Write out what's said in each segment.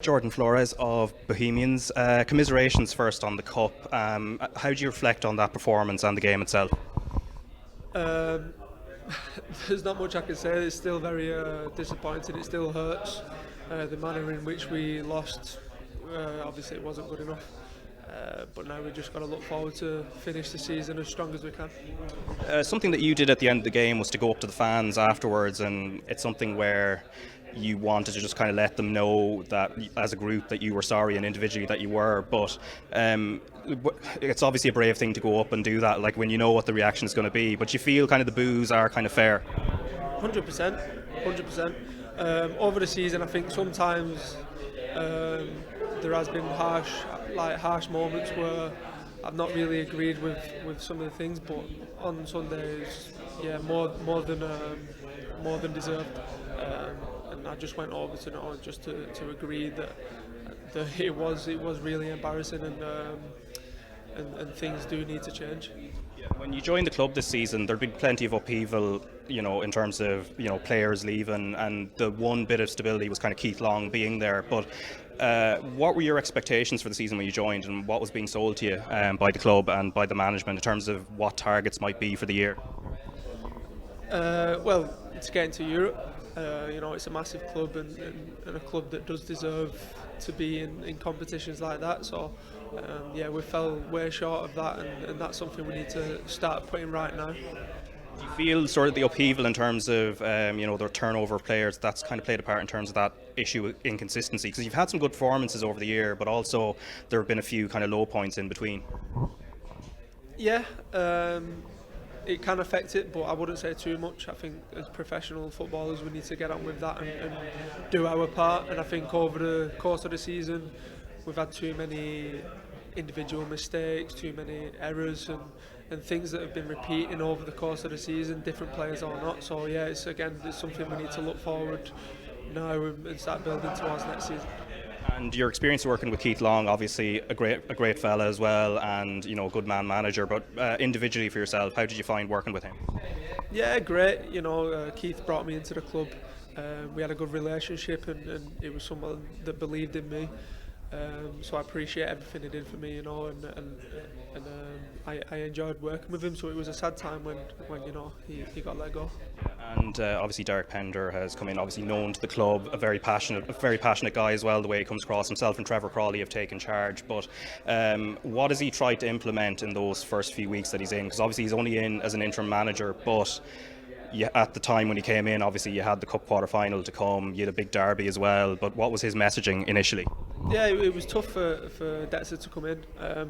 Jordan Flores of Bohemians. Commiserations first on the Cup. How do you reflect on that performance and the game itself? Um, there's not much I can say. It's still very disappointing. It still hurts. The manner in which we lost, obviously it wasn't good enough. But now we've just got to look forward to finish the season as strong as we can. Something that you did at the end of the game was to go up to the fans afterwards, and it's something where you wanted to just kind of let them know that as a group that you were sorry and individually that you were, but it's obviously a brave thing to go up and do that, like when you know what the reaction is going to be, but you feel kind of the boos are kind of fair. 100%, 100%. Over the season, I think sometimes there has been harsh moments where I've not really agreed with some of the things, but on Sundays, yeah, more than deserved. And I just went over to know just to agree that it was really embarrassing, and things do need to change. When you joined the club this season, there'd been plenty of upheaval, in terms of players leaving, and the one bit of stability was kind of Keith Long being there. But what were your expectations for the season when you joined, and what was being sold to you by the club and by the management in terms of what targets might be for the year? Well, it's getting to Europe. It's a massive club and a club that does deserve to be in competitions like that. So, we fell way short of that, and that's something we need to start putting right now. Do you feel sort of the upheaval in terms of the turnover of players, that's kind of played a part in terms of that issue of inconsistency? Because you've had some good performances over the year, but also there have been a few kind of low points in between. Yeah. It can affect it, but I wouldn't say too much. I think as professional footballers we need to get on with that and do our part, and I think over the course of the season we've had too many individual mistakes, too many errors and things that have been repeating over the course of the season, different players or not. So yeah, it's something we need to look forward now and start building towards next season. And your experience working with Keith Long, obviously a great fella as well, and a good man manager. But individually for yourself, how did you find working with him? Yeah, great. Keith brought me into the club. We had a good relationship, and it was someone that believed in me. So I appreciate everything he did for me, and I enjoyed working with him. So it was a sad time when he got let go. And obviously Derek Pender has come in, obviously known to the club, a very passionate guy as well, the way he comes across. Himself and Trevor Crawley have taken charge, but what has he tried to implement in those first few weeks that he's in? Because obviously he's only in as an interim manager, but at the time when he came in, obviously you had the cup quarter final to come, you had a big derby as well, but what was his messaging initially? Yeah, it was tough for Dexter to come in,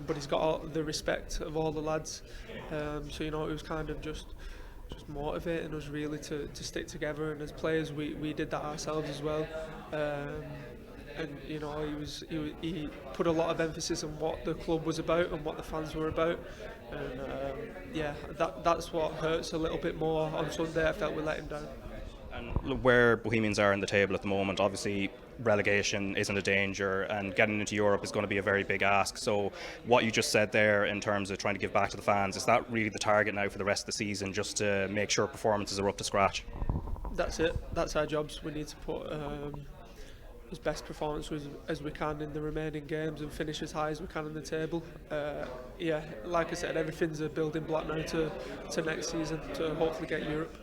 but he's got all the respect of all the lads, so it was kind of just motivating us really to stick together, and as players we did that ourselves as well. And he put a lot of emphasis on what the club was about and what the fans were about, and that's what hurts a little bit more. On Sunday I felt we let him down. And where Bohemians are in the table at the moment, obviously relegation isn't a danger, and getting into Europe is going to be a very big ask. So what you just said there in terms of trying to give back to the fans, is that really the target now for the rest of the season, just to make sure performances are up to scratch? That's it. That's our jobs. We need to put as best performance as we can in the remaining games and finish as high as we can on the table. Like I said, everything's a building block now to next season to hopefully get Europe.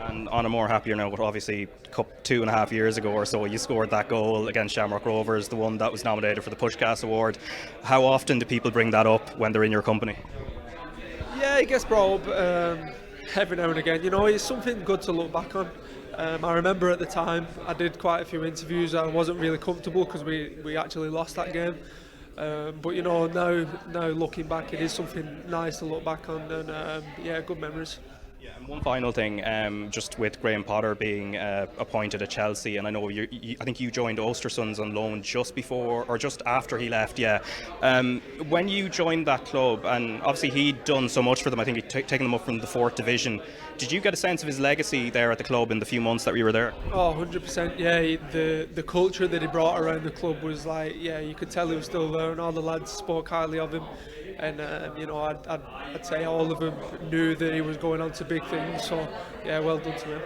And on a more happier note, obviously, Cup 2.5 years ago or so, you scored that goal against Shamrock Rovers, the one that was nominated for the Puskas Award. How often do people bring that up when they're in your company? Yeah, it gets brought up every now and again. It's something good to look back on. I remember at the time I did quite a few interviews. I wasn't really comfortable because we actually lost that game. But now looking back, it is something nice to look back on, and good memories. Yeah, and one final thing, just with Graham Potter being appointed at Chelsea, and I know I think you joined Ostersunds on loan just before or just after he left. Yeah, when you joined that club, and obviously he'd done so much for them, I think he'd taken them up from the 4th division. Did you get a sense of his legacy there at the club in the few months that we were there? Oh, 100%. Yeah, the culture that he brought around the club was like, you could tell he was still there, and all the lads spoke highly of him. And I'd say all of them knew that he was going on to big things. So yeah, well done to him.